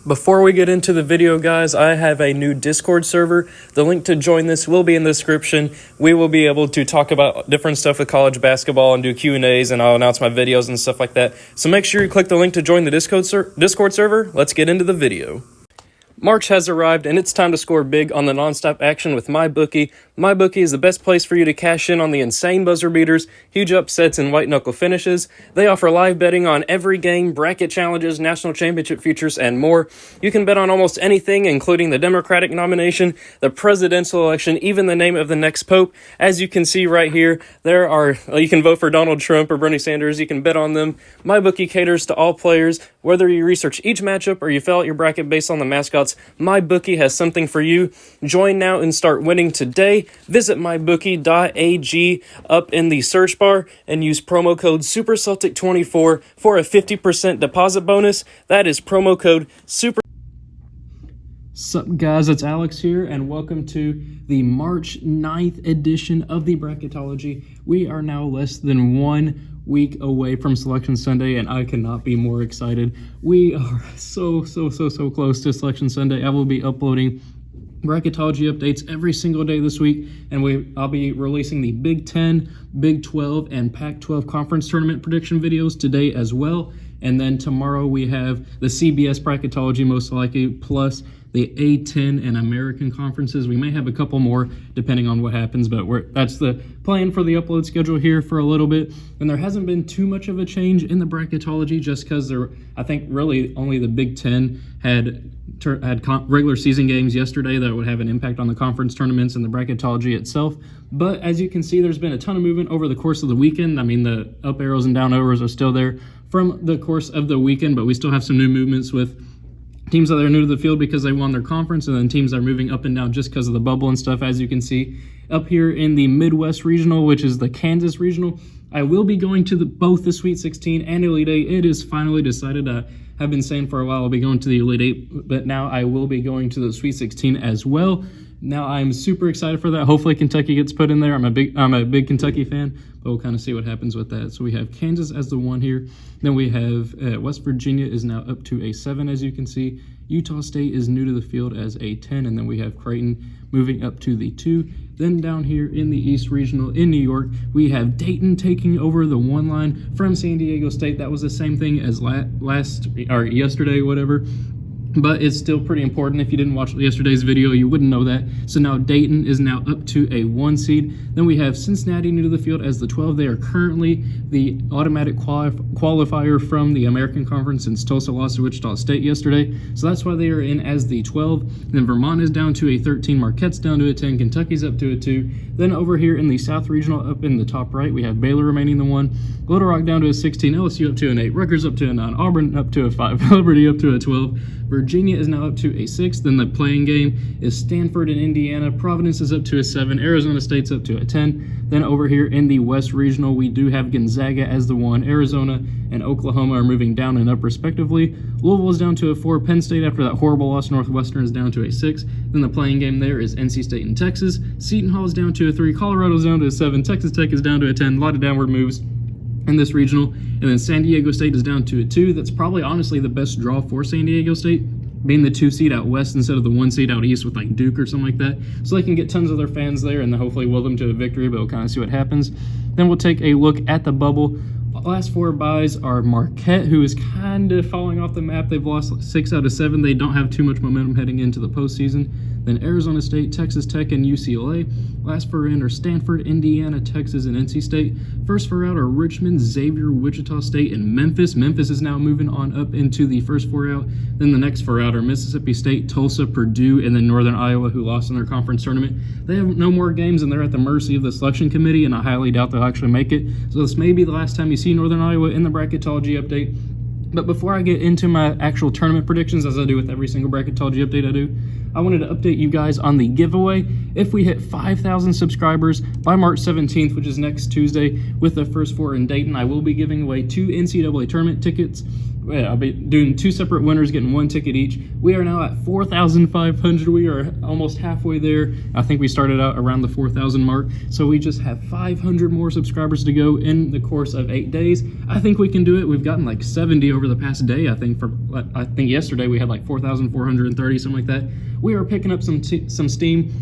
Before we get into the video, guys, I have a new Discord server. The link to join this will be in the description. We will be able to talk about different stuff with college basketball and do Q&As, and I'll announce my videos and stuff like that. So make sure you click the link to join the Discord server. Let's get into the video. March has arrived, and it's time to score big on the nonstop action with MyBookie. MyBookie is the best place for you to cash in on the insane buzzer beaters, huge upsets, and white-knuckle finishes. They offer live betting on every game, bracket challenges, national championship futures, and more. You can bet on almost anything, including the Democratic nomination, the presidential election, even the name of the next pope. As you can see right here, you can vote for Donald Trump or Bernie Sanders. You can bet on them. MyBookie caters to all players. Whether you research each matchup or you fill out your bracket based on the mascots, MyBookie has something for you. Join now and start winning today. Visit mybookie.ag up in the search bar and use promo code SuperCeltic24 for a 50% deposit bonus. That is promo code SUPER. Sup guys, it's Alex here, and welcome to the March 9th edition of the Bracketology. We are now less than 1 week away from Selection Sunday, and I cannot be more excited. We are so close to Selection Sunday. I will be uploading Bracketology updates every single day this week, and I'll be releasing the Big 10, Big 12, and Pac-12 conference tournament prediction videos today as well. And then tomorrow we have the CBS Bracketology most likely, plus the A10 and American conferences. We may have a couple more depending on what happens, but that's the plan for the upload schedule here for a little bit. And there hasn't been too much of a change in the Bracketology, just because I think really only the Big 10 had regular season games yesterday that would have an impact on the conference tournaments and the Bracketology itself. But as you can see, there's been a ton of movement over the course of the weekend. I mean, the up arrows and down arrows are still there from the course of the weekend, but we still have some new movements with teams that are new to the field because they won their conference, and then teams that are moving up and down just because of the bubble and stuff. As you can see up here in the Midwest Regional, which is the Kansas Regional, I will be going to both the Sweet 16 and Elite 8. It is finally decided. I've been saying for a while I'll be going to the Elite 8, but now I will be going to the Sweet 16 as well. Now I'm super excited for that. Hopefully Kentucky gets put in there. I'm a big Kentucky fan, but we'll kind of see what happens with that. So we have Kansas as the 1 here. Then we have West Virginia is now up to a 7, as you can see. Utah State is new to the field as a 10, and then we have Creighton moving up to the 2. Then down here in the East Regional in New York, we have Dayton taking over the 1 line from San Diego State. That was the same thing as yesterday, whatever. But it's still pretty important. If you didn't watch yesterday's video, you wouldn't know that. So now Dayton is now up to a 1 seed. Then we have Cincinnati new to the field as the 12. They are currently the automatic qualifier from the American Conference, since Tulsa lost to Wichita State yesterday. So that's why they are in as the 12. Then Vermont is down to a 13. Marquette's down to a 10. Kentucky's up to a 2. Then over here in the South Regional, up in the top right, we have Baylor remaining the 1. Little Rock down to a 16. LSU up to an 8. Rutgers up to a 9. Auburn up to a 5. Liberty up to a 12. Virginia is now up to a 6. Then the playing game is Stanford and Indiana. Providence is up to a 7. Arizona State's up to a 10. Then over here in the West Regional, we do have Gonzaga as the 1. Arizona and Oklahoma are moving down and up respectively. Louisville is down to a 4. Penn State, after that horrible loss, Northwestern is down to a 6. Then the playing game there is NC State and Texas. Seton Hall is down to a 3. Colorado's down to a 7. Texas Tech is down to a 10. A lot of downward moves in this regional. And then San Diego State is down to a 2. That's probably honestly the best draw for San Diego State, being the 2 seed out west instead of the 1 seed out east with like Duke or something like that. So they can get tons of their fans there and then hopefully will them to a victory, but we'll kind of see what happens. Then we'll take a look at the bubble. Last 4 byes are Marquette, who is kind of falling off the map. They've lost 6 out of 7. They don't have too much momentum heading into the postseason. Then Arizona State, Texas Tech, and UCLA. Last 4 in are Stanford, Indiana, Texas, and NC State. First 4 out are Richmond, Xavier, Wichita State, and Memphis. Memphis is now moving on up into the first 4 out. Then the next 4 out are Mississippi State, Tulsa, Purdue, and then Northern Iowa, who lost in their conference tournament. They have no more games, and they're at the mercy of the selection committee, and I highly doubt they'll actually make it. So this may be the last time you see Northern Iowa in the Bracketology update. But before I get into my actual tournament predictions, as I do with every single Bracketology update I do, I wanted to update you guys on the giveaway. If we hit 5,000 subscribers by March 17th, which is next Tuesday, with the first 4 in Dayton, I will be giving away 2 NCAA tournament tickets. I'll be doing 2 separate winners, getting 1 ticket each. We are now at 4,500. We are almost halfway there. I think we started out around the 4,000 mark. So we just have 500 more subscribers to go in the course of 8 days. I think we can do it. We've gotten like 70 over the past day. I think yesterday we had like 4,430, something like that. We are picking up some steam,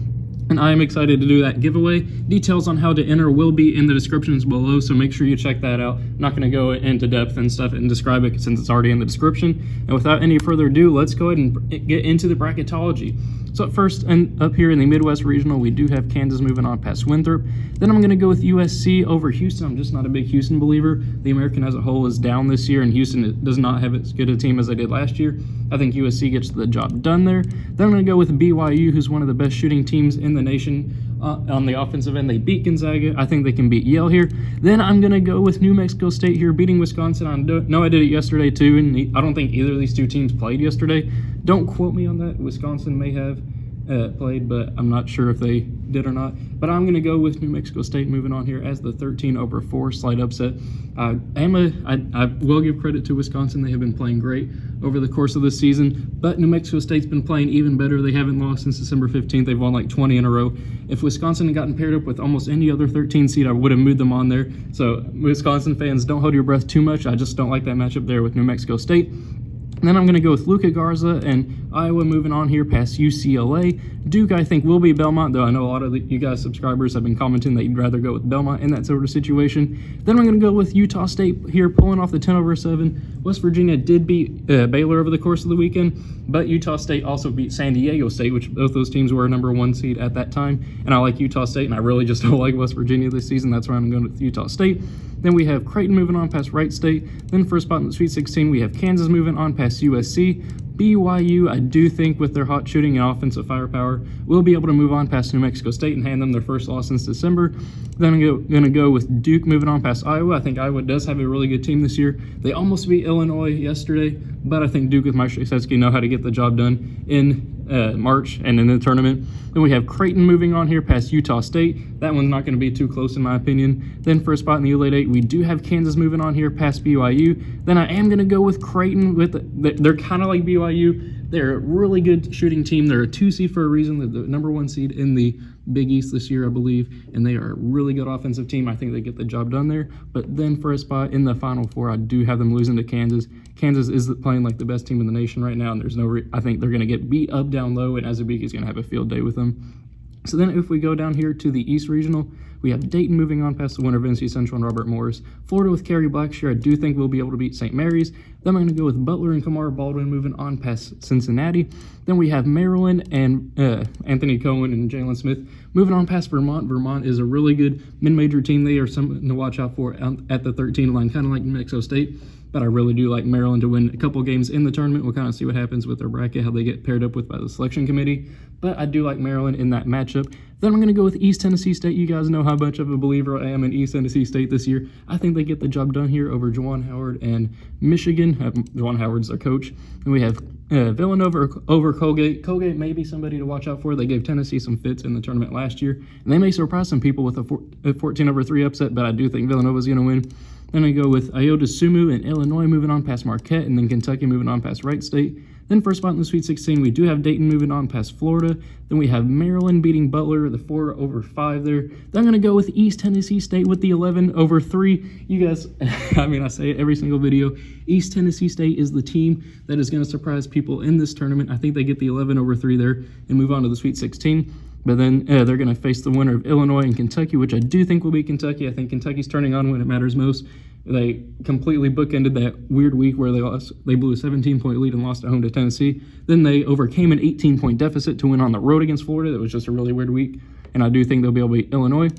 and I am excited to do that giveaway. Details on how to enter will be in the descriptions below, so make sure you check that out. I'm not going to go into depth and stuff and describe it since it's already in the description. And without any further ado, let's go ahead and get into the bracketology. So first, and up here in the Midwest Regional, we do have Kansas moving on past Winthrop. Then I'm going to go with USC over Houston. I'm just not a big Houston believer. The American as a whole is down this year, and Houston does not have as good a team as they did last year. I think USC gets the job done there. Then I'm going to go with BYU, who's one of the best shooting teams in the nation on the offensive end. They beat Gonzaga. I think they can beat Yale here. Then I'm going to go with New Mexico State here, beating Wisconsin. I know I did it yesterday too, and I don't think either of these two teams played yesterday. Don't quote me on that. Wisconsin may have played, but I'm not sure if they did or not. But I'm going to go with New Mexico State moving on here as the 13-4 slight upset. I will give credit to Wisconsin. They have been playing great over the course of this season, but New Mexico State's been playing even better. They haven't lost since December 15th. They've won like 20 in a row. If Wisconsin had gotten paired up with almost any other 13 seed, I would have moved them on there. So Wisconsin fans, don't hold your breath too much. I just don't like that matchup there with New Mexico State. And then I'm going to go with Luka Garza and Iowa moving on here past UCLA. Duke, I think, will be Belmont, though I know a lot of you guys subscribers have been commenting that you'd rather go with Belmont in that sort of situation. Then I'm going to go with Utah State here, pulling off the 10-7. West Virginia did beat Baylor over the course of the weekend, but Utah State also beat San Diego State, which both those teams were a #1 seed at that time. And I like Utah State, and I really just don't like West Virginia this season. That's why I'm going with Utah State. Then we have Creighton moving on past Wright State. Then for a spot in the Sweet 16, we have Kansas moving on past USC. BYU, I do think with their hot shooting and offensive firepower, will be able to move on past New Mexico State and hand them their first loss since December. Then I'm going to go with Duke moving on past Iowa. I think Iowa does have a really good team this year. They almost beat Illinois yesterday, but I think Duke with Mike Krzyzewski know how to get the job done in March and in the tournament. Then we have Creighton moving on here past Utah State. That one's not going to be too close in my opinion. Then for a spot in the Elite Eight, we do have Kansas moving on here past BYU. Then I am going to go with Creighton. They're kind of like BYU. They're a really good shooting team. They're a 2 seed for a reason. They're the #1 seed in the Big East this year, I believe, and they are a really good offensive team. I think they get the job done there. But then for a spot in the Final Four, I do have them losing to Kansas. Kansas is playing like the best team in the nation right now, and there's I think they're going to get beat up down low, and Azubike is going to have a field day with them. So then if we go down here to the East Regional, we have Dayton moving on past the winner of NC Central and Robert Morris. Florida with Kerry Blackshear, I do think we'll be able to beat St. Mary's. Then I'm going to go with Butler and Kamar Baldwin moving on past Cincinnati. Then we have Maryland and Anthony Cohen and Jalen Smith moving on past Vermont. Vermont is a really good mid-major team. They are something to watch out for at the 13 line, kind of like New Mexico State. But I really do like Maryland to win a couple games in the tournament. We'll kind of see what happens with their bracket, how they get paired up with by the selection committee. But I do like Maryland in that matchup. Then I'm going to go with East Tennessee State. You guys know how much of a believer I am in East Tennessee State this year. I think they get the job done here over Juwan Howard and Michigan. Juwan Howard's their coach. And we have Villanova over Colgate. Colgate may be somebody to watch out for. They gave Tennessee some fits in the tournament last year. And they may surprise some people with a 14-3 upset, but I do think Villanova's going to win. Then I go with Iota Sumu and Illinois moving on past Marquette, and then Kentucky moving on past Wright State. Then for a spot in the Sweet 16, we do have Dayton moving on past Florida. Then we have Maryland beating Butler, the 4-5 there. Then I'm going to go with East Tennessee State with the 11-3. You guys, I say it every single video. East Tennessee State is the team that is going to surprise people in this tournament. I think they get the 11-3 there and move on to the Sweet 16. But then they're going to face the winner of Illinois and Kentucky, which I do think will be Kentucky. I think Kentucky's turning on when it matters most. They completely bookended that weird week where they blew a 17-point lead and lost at home to Tennessee. Then they overcame an 18-point deficit to win on the road against Florida. That was just a really weird week. And I do think they'll be able to beat Illinois.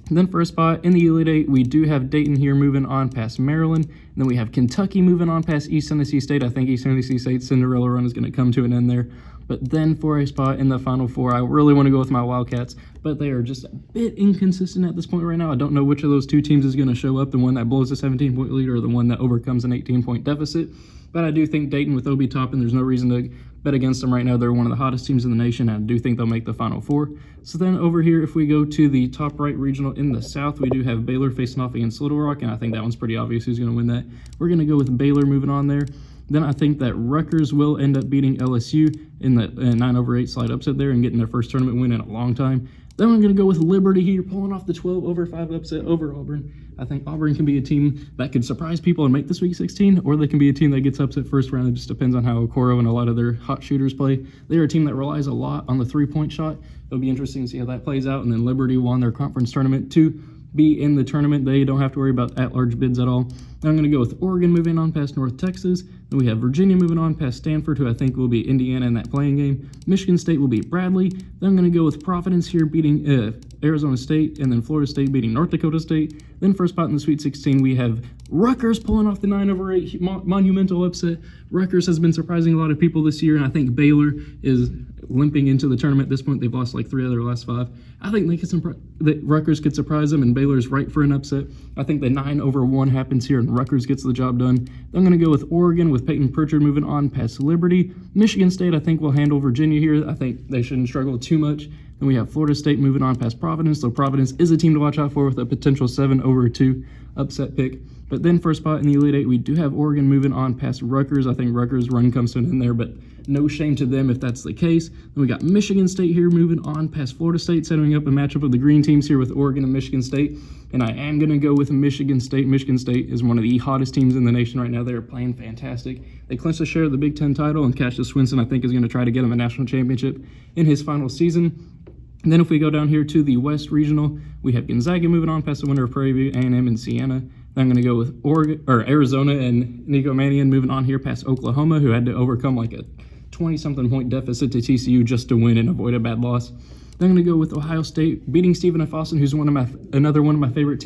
And then for a spot in the Elite Eight, we do have Dayton here moving on past Maryland. And then we have Kentucky moving on past East Tennessee State. I think East Tennessee State's Cinderella run is going to come to an end there. But then for a spot in the Final Four, I really want to go with my Wildcats, but they are just a bit inconsistent at this point right now. I don't know which of those two teams is going to show up, the one that blows a 17-point lead or the one that overcomes an 18-point deficit. But I do think Dayton with Obi Toppin, there's no reason to bet against them right now. They're one of the hottest teams in the nation, and I do think they'll make the Final Four. So then over here, if we go to the top right regional in the South, we do have Baylor facing off against Little Rock, and I think that one's pretty obvious who's going to win that. We're going to go with Baylor moving on there. Then I think that Rutgers will end up beating LSU in the 9/8 slide upset there and getting their first tournament win in a long time. Then I'm going to go with Liberty here, pulling off the 12/5 upset over Auburn. I think Auburn can be a team that could surprise people and make the Sweet 16, or they can be a team that gets upset first round. It just depends on how Okoro and a lot of their hot shooters play. They're a team that relies a lot on the three-point shot. It'll be interesting to see how that plays out. And then Liberty won their conference tournament to be in the tournament. They don't have to worry about at-large bids at all. Then I'm going to go with Oregon moving on past North Texas. Then we have Virginia moving on past Stanford, who I think will be Indiana in that playing game. Michigan State will beat Bradley. Then I'm going to go with Providence here beating Arizona State, and then Florida State beating North Dakota State. Then first spot in the Sweet 16, we have Rutgers pulling off the 9/8 monumental upset. Rutgers has been surprising a lot of people this year, and I think Baylor is limping into the tournament at this point. They've lost like 3 out of their last 5. I think that Rutgers could surprise them, and Baylor's right for an upset. I think the 9/1 happens here, and Rutgers gets the job done. Then I'm going to go with Oregon with Peyton Pritchard moving on past Liberty. Michigan State, I think, will handle Virginia here. I think they shouldn't struggle too much. Then we have Florida State moving on past Providence, so Providence is a team to watch out for with a potential 7/2 upset pick. But then first spot in the Elite Eight, we do have Oregon moving on past Rutgers. I think Rutgers' run comes to an end there, but no shame to them if that's the case. Then we got Michigan State here moving on past Florida State, setting up a matchup of the green teams here with Oregon and Michigan State. And I am going to go with Michigan State. Michigan State is one of the hottest teams in the nation right now. They are playing fantastic. They clinched a share of the Big Ten title, and Cassius Winston, I think, is going to try to get them a national championship in his final season. And then if we go down here to the West Regional, we have Gonzaga moving on past the winner of Prairie View, A&M, and Siena. Then I'm going to go with Arizona and Nico Mannion moving on here past Oklahoma, who had to overcome like a 20-something point deficit to TCU just to win and avoid a bad loss. Then I'm going to go with Ohio State beating Stephen F. Austin, who's another one of my favorite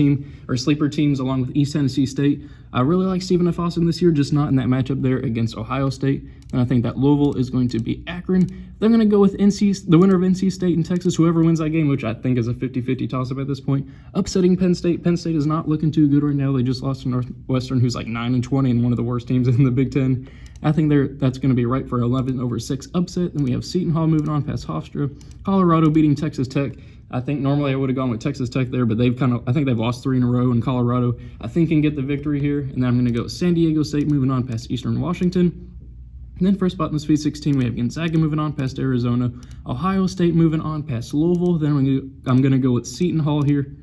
sleeper teams, along with East Tennessee State. I really like Stephen F. Austin this year, just not in that matchup there against Ohio State. And I think that Louisville is going to beat Akron. Then I'm going to go with the winner of NC State and Texas, whoever wins that game, which I think is a 50-50 toss-up at this point, upsetting Penn State. Penn State is not looking too good right now. They just lost to Northwestern, who's like 9-20 and one of the worst teams in the Big Ten. I think that's going to be right for 11/6 upset. Then we have Seton Hall moving on past Hofstra. Colorado beating Texas Tech. I think normally I would have gone with Texas Tech there, but I think they've lost 3 in a row, and Colorado, I think, can get the victory here. And then I'm going to go with San Diego State moving on past Eastern Washington. And then first spot in the Sweet 16, we have Gonzaga moving on past Arizona. Ohio State moving on past Louisville. Then I'm going to go with Seton Hall here,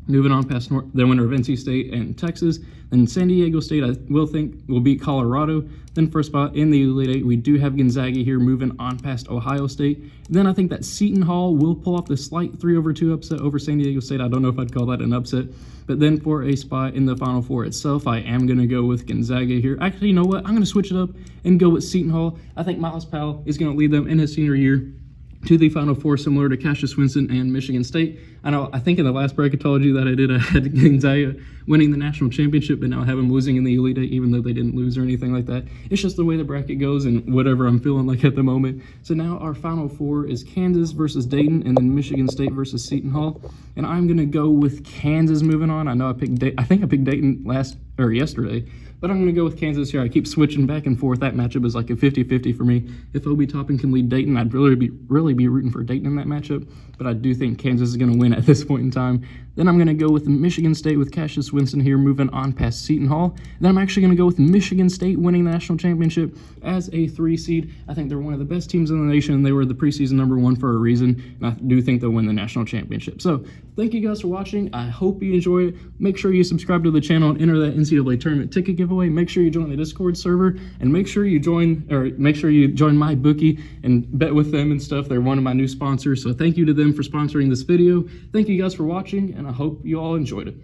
moving on past the winner of NC State and Texas. Then San Diego State, I will beat Colorado. Then first spot in the Elite Eight, we do have Gonzaga here moving on past Ohio State. Then I think that Seton Hall will pull off the slight 3/2 upset over San Diego State. I don't know if I'd call that an upset. But then for a spot in the Final Four itself, I am going to go with Gonzaga here. Actually, you know what? I'm going to switch it up and go with Seton Hall. I think Miles Powell is going to lead them in his senior year to the Final Four, similar to Cassius Winston and Michigan State. I think in the last bracketology that I did, I had Gonzaga winning the national championship, but now I have them losing in the Elite Eight, even though they didn't lose or anything like that. It's just the way the bracket goes and whatever I'm feeling like at the moment. So now our Final Four is Kansas versus Dayton, and then Michigan State versus Seton Hall. And I'm going to go with Kansas moving on. I know I think I picked Dayton yesterday, but I'm going to go with Kansas here. I keep switching back and forth. That matchup is like a 50-50 for me. If Obi Toppin can lead Dayton, I'd really be rooting for Dayton in that matchup, but I do think Kansas is going to win at this point in time. Then I'm going to go with Michigan State with Cassius Winston here moving on past Seton Hall. Then I'm actually going to go with Michigan State winning the national championship as a 3 seed. I think they're one of the best teams in the nation. They were the preseason #1 for a reason, and I do think they'll win the national championship. So thank you guys for watching. I hope you enjoy it. Make sure you subscribe to the channel and enter that NCAA tournament ticket giveaway. Make sure you join the Discord server, and make sure you join my bookie and bet with them and stuff. They're one of my new sponsors, so thank you to them for sponsoring this video. Thank you guys for watching, and I hope you all enjoyed it.